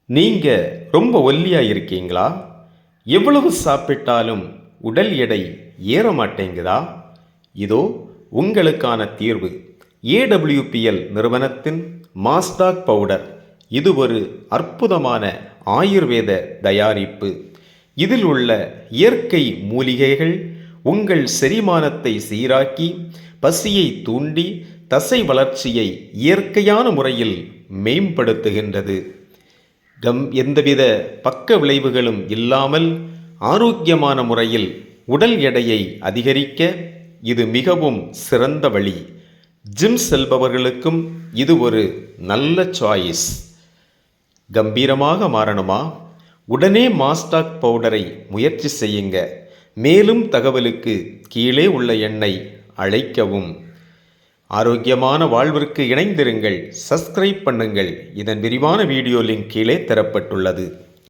நீங்க ரொம்ப ஒல்லியா இருக்கீங்களா? எவ்வளவு சாப்பிட்டாலும் உடல் எடை ஏற மாட்டேங்குதா? இதோ உங்களுக்கான தீர்வு. ஏடபிள்யூபிஎல் நிறுவனத்தின் மாஸ்டாக் பவுடர். இது ஒரு அற்புதமான ஆயுர்வேத தயாரிப்பு. இதில் உள்ள இயற்கை மூலிகைகள் உங்கள் செரிமானத்தை சீராக்கி, பசியை தூண்டி, தசை வளர்ச்சியை இயற்கையான முறையில் மேம்படுத்துகின்றது. எந்தவித பக்க விளைவுகளும் இல்லாமல் ஆரோக்கியமான முறையில் உடல் எடையை அதிகரிக்க இது மிகவும் சிறந்த வழி. ஜிம் செல்பவர்களுக்கும் இது ஒரு நல்ல சாய்ஸ். கம்பீரமாக மாறணுமா? உடனே மாஸ்டாக் பவுடரை முயற்சி செய்யுங்க. மேலும் தகவலுக்கு கீழே உள்ள எண்ணை அழைக்கவும். ஆரோக்கியமான வாழ்விற்கு இணைந்திருங்கள். சப்ஸ்கிரைப் பண்ணுங்கள். இதன் விரிவான வீடியோ லிங்க் கீழே தரப்பட்டுள்ளது.